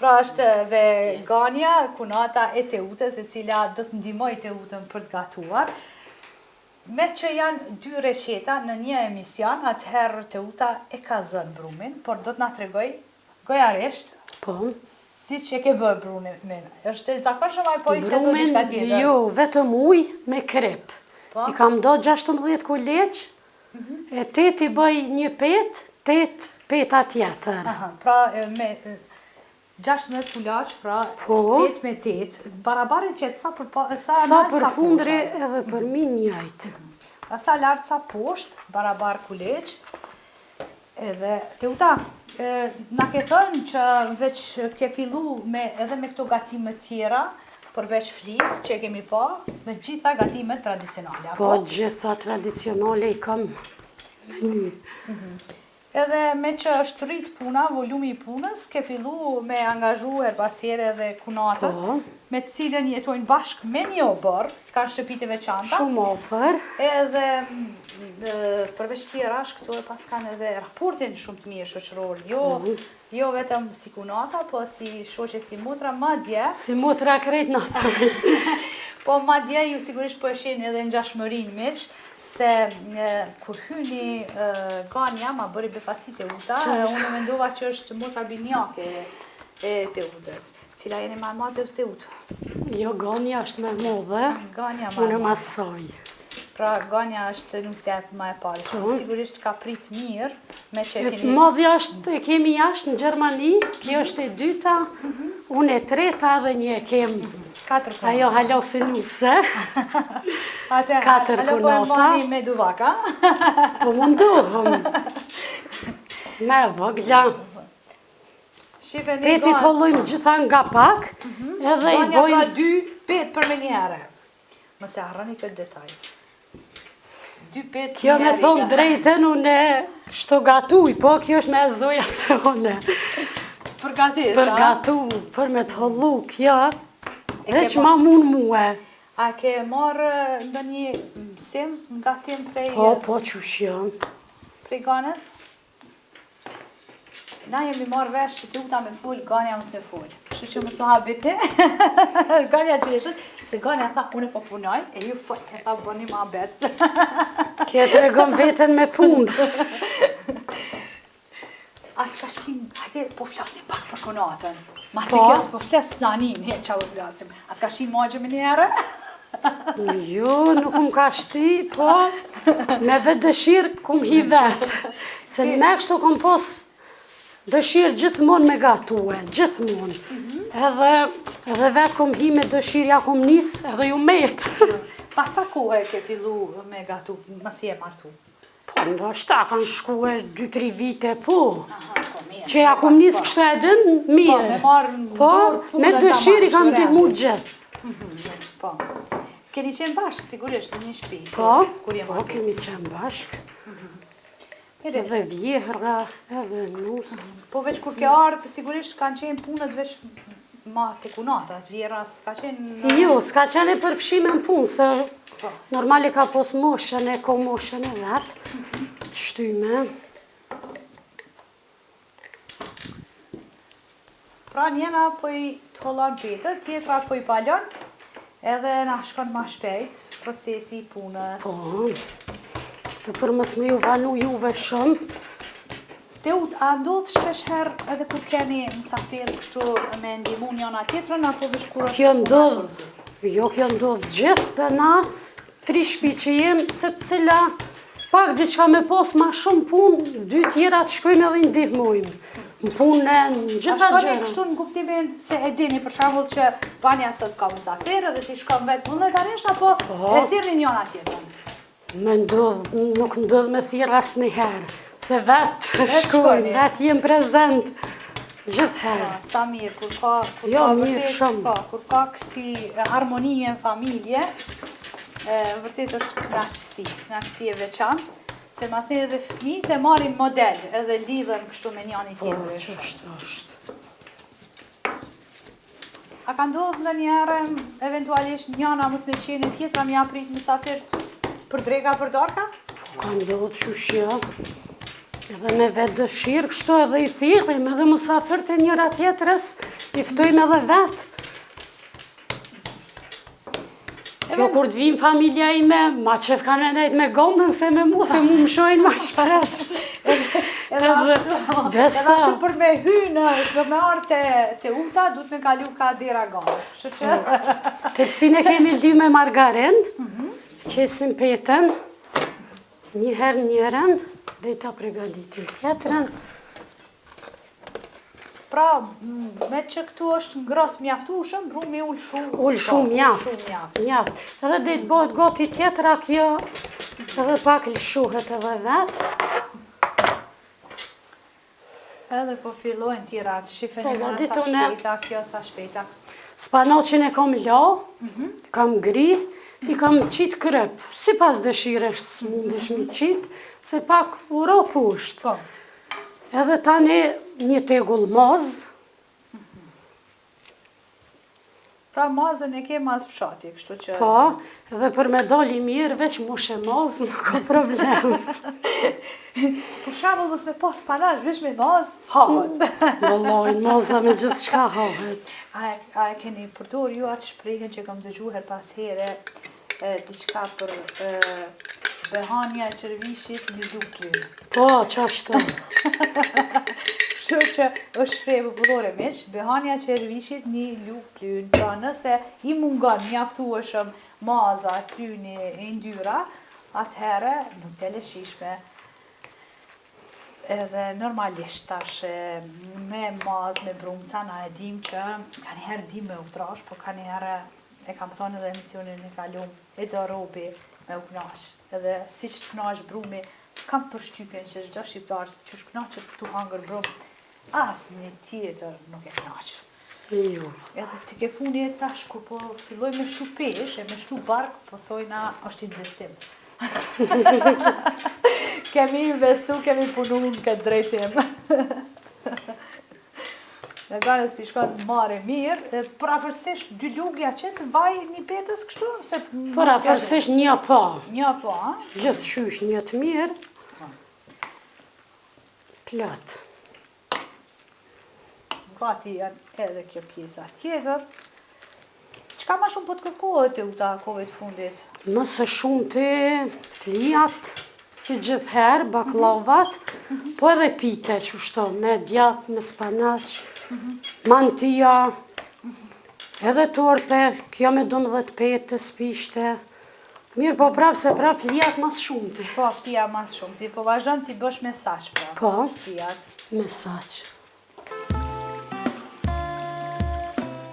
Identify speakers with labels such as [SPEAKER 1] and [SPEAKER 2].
[SPEAKER 1] Pra është dhe gania, kunata e Teutës, e cila do të ndihmoj Teutën për të gatuar. Me që janë 2 resheta në një emision, atëherë Teuta e ka zënë brumin, por do të na tregoj gojarisht.
[SPEAKER 2] Po.
[SPEAKER 1] Si që ke bërë brumin? Është zakonshëm apo i që do diçka tjetër?
[SPEAKER 2] Jo, vetëm ujë me krep.
[SPEAKER 1] Po?
[SPEAKER 2] I kam do 16 kuleq, e 8 i bëj një pet, 8 peta tjetër.
[SPEAKER 1] Pra me 16 kulaç, pra 8 me 8, barabarin qëtë
[SPEAKER 2] sa për fundri edhe për mi njëjtë.
[SPEAKER 1] Sa lartë sa poshtë, barabar kuleq. Edhe, Teuta, na ke thënë që veç ke fillu edhe me këto gatimet tjera, përveç flisë që kemi pa, me gjitha gatimet tradicionale.
[SPEAKER 2] Po, gjitha tradicionale i kam menu.
[SPEAKER 1] Edhe me që është rrit puna, volumi i punës, ke fillu me angazhu herbasjere dhe kunata, me të cilën jetojnë bashkë me një obor, kanë shtëpit e veçanta.
[SPEAKER 2] Shumë ofër.
[SPEAKER 1] Edhe përveç tjerash, këto e pas kanë edhe raportin shumë të mirë shoqëror. Jo vetëm si kunata, po si shoqe, si motra, madje.
[SPEAKER 2] Si motra krejt në
[SPEAKER 1] Po madje ju sigurisht po e shihni edhe ngjashmërinë miq, se kur hyni gania ma bëri befasi Teuta, unë mendova që është motra binjake e Teutës, cila jeni ma madhe të Teutë.
[SPEAKER 2] Jo, gania është me modhe, unë ma soj.
[SPEAKER 1] Pra, gania është nusjet ma e pari, shumë sigurisht ka prit mirë, me që keni...
[SPEAKER 2] Modhja është, e kemi jashtë në Gjermani, kjo është e dyta, unë e treta dhe një e kemë.
[SPEAKER 1] 4 kunata.
[SPEAKER 2] Ajo halosinuse. 4 kunata.
[SPEAKER 1] Po e mani me duvaka.
[SPEAKER 2] Po mundohëm. Me vogla. Petit hollojmë gjitha nga pak, edhe i bojmë...
[SPEAKER 1] Gania pra 2 pet për me njëherë. Mëse harrani këtë detaj. 2 pet
[SPEAKER 2] kjo me thonë drejten, unë shto gatuj, po kjo është me zoja se unë.
[SPEAKER 1] Për gatis,
[SPEAKER 2] për gatu, për me të hollu, kjo... Veç ma mund muë.
[SPEAKER 1] A ke marrë në një mësim nga tim prej...
[SPEAKER 2] Po, qush janë.
[SPEAKER 1] Prej ganës? Na jemi marrë vesh që Teuta me full, gania mësë me full. Kështu që mësë habiti. Gania që eshët, se gania tha, unë po punoj, e ju full, e tha bëni ma betës.
[SPEAKER 2] Kje të regëm veten me punë.
[SPEAKER 1] Atë ka shkim, hajde, po flasim pak për kunatën. Masi kjës po flasë snanin, he, qa po flasim. Atë ka shkim magje me njerë?
[SPEAKER 2] Jo, nuk më ka shti, po me vetë dëshirë kum hi vetë. Se me kështu kom pos dëshirë gjithmonë me gatue, gjithmonë. Edhe vetë kom hi me dëshirë, ja kom nisë edhe ju metë.
[SPEAKER 1] Pasa kohë ke fillu me gatu, masi e martu?
[SPEAKER 2] Po, ndoshta kanë shkuar 2-3 vite, po. Që ja kom nisë kështu e din, mirë. Po, me dëshirë i kam ndihmu gjithë.
[SPEAKER 1] Po. Keni qenë bashkë, sigurisht, në një shtëpi?
[SPEAKER 2] Po, kemi qenë bashkë. Edhe vjehra, edhe nusë.
[SPEAKER 1] Po, veç kur ke ardhë, sigurisht kanë qenë punët veç ma të kunatat, vjera s'ka qenë...
[SPEAKER 2] Jo, s'ka qenë e përfshime në punë, se normali ka pos moshën e ko moshën e vetë, shtyme.
[SPEAKER 1] Pra njena po i të hollon petët, tjetra po i palon, edhe na shkon ma shpejt procesi i punës.
[SPEAKER 2] Po, dhe për mos me ju vanu juve shumë.
[SPEAKER 1] Teut, a ndodhë shpesh herë edhe kur keni mësafirë kështu me ndihmu njëna tjetrën, apo veç kur është...
[SPEAKER 2] Kjo ndodhë, jo kjo ndodhë gjithë, dhe na 3 shtëpi që jemë, se cila pak diçka me pos ma shumë punë, 2 tjera të shkojmë edhe ndihmojmë. Në punën, në gjitha gjëra.
[SPEAKER 1] A shkoni kështu në kuptimin se e dini për shembull që banja sot ka mësafirë dhe ti shkon vetë vullnetarisht, apo e thirrni njëna tjetrën?
[SPEAKER 2] Me ndodhë, nuk ndodhë me thirrë asnjëherë. Se vetë shkojnë, vetë jem prezent gjithherë.
[SPEAKER 1] Sa mirë, kur ka kur ka kësi harmonie në familje, vërtet është knaqësi e veçantë, se masi edhe fëmijët e marrin model, edhe lidhen kështu me njëri tjetrin.
[SPEAKER 2] Po, është.
[SPEAKER 1] A ka ndodhur ndonjëherë eventualisht njëna mos me qenë tjetra më japrit mysafirët për drega për darka?
[SPEAKER 2] Ka ndodhur, qushja. Edhe me vetë dëshirë, kështu edhe i thirrim, edhe musafirët e njëra tjetrës, i ftojmë edhe vetë. Kjo kur të vim familja ime, ma qef kanë me nejtë me gondën se me mu, se mu më shojnë ma shpesh.
[SPEAKER 1] Edhe ashtu për me hynë, për me arë të uta, du të me kalu ka dira gondës. Kështu që...
[SPEAKER 2] Tepsin e kemi ldy me margarin, qesim petën, njëherë njërën, dhe i ta pregaditim tjetërën.
[SPEAKER 1] Pra, me që këtu është ngrot mjaftushëm, brumi ullë shumë.
[SPEAKER 2] Ullë shumë mjaft. Edhe dhe të bëhet goti tjetëra kjo, edhe pak lëshuhet edhe vetë.
[SPEAKER 1] Edhe po fillojnë tjera të shifeni ma sa shpejta, kjo sa shpejta.
[SPEAKER 2] Spanocin e kom la, kam gri, i kam qitë kryp. Si pas dëshiresh së mundesh mi qitë, se pak uro pusht. Edhe tani një tegull maz.
[SPEAKER 1] Pra mazën e ke maz fshati, kështu që...
[SPEAKER 2] Po, edhe për me doli mirë, veç mushe maz, nuk ka problem.
[SPEAKER 1] Për shambull, mos me pas spanash, veç me maz, hahet.
[SPEAKER 2] Vëllaj, maza me gjithë shka hahet.
[SPEAKER 1] A e keni përdor ju atë shprehjen që kam dëgju her pas here, diçka për behania e qërvishit një lukë.
[SPEAKER 2] Po, qashtë.
[SPEAKER 1] Kështu që është shprehje popullore miq, behania e qërvishit një lukë plynë. Pra nëse i mungon mjaftueshëm maza, plyni e ndyra, atëherë nuk të lëshishme. Edhe normalisht tash me mazë, me brumca, na e dim që ka njëherë dim me utrash, po ka njëherë e kam thonë edhe emisionin e kalum, e do robi me u knash. Edhe si që knash brumi, kam përshtypjen që çdo shqiptar që është knaqet këtu hangër brum, asë një tjetër nuk e knaq.
[SPEAKER 2] Jo.
[SPEAKER 1] Edhe të ke funi e tash, kur po filloj me shtu pesh, e me shtu bark, po thojna është investim. Kemi investu, kemi punu në këtë drejtim. Në ganës pishkon mare mirë, parafërsisht dy lugja që të vaj një petës kështu?
[SPEAKER 2] Parafërsisht një po.
[SPEAKER 1] Një po, a?
[SPEAKER 2] Gjithë qysh një të mirë. Plot.
[SPEAKER 1] Gati janë edhe kjo pjesa tjetër. Qka ma shumë po të kërkohet e u ta kove të fundit?
[SPEAKER 2] Mëse shumë të flijat, si gjithherë, baklavat, po edhe pite që shto, me djath, me spanaq, mantia, edhe torte, kjo me 12 pete, spishte. Mirë, po prapë se prapë flijat mas shumë të.
[SPEAKER 1] Po, flia mas shumë të, po vazhdojnë t'i bësh mesazh pra.
[SPEAKER 2] Po,
[SPEAKER 1] Flijat.
[SPEAKER 2] mesazh.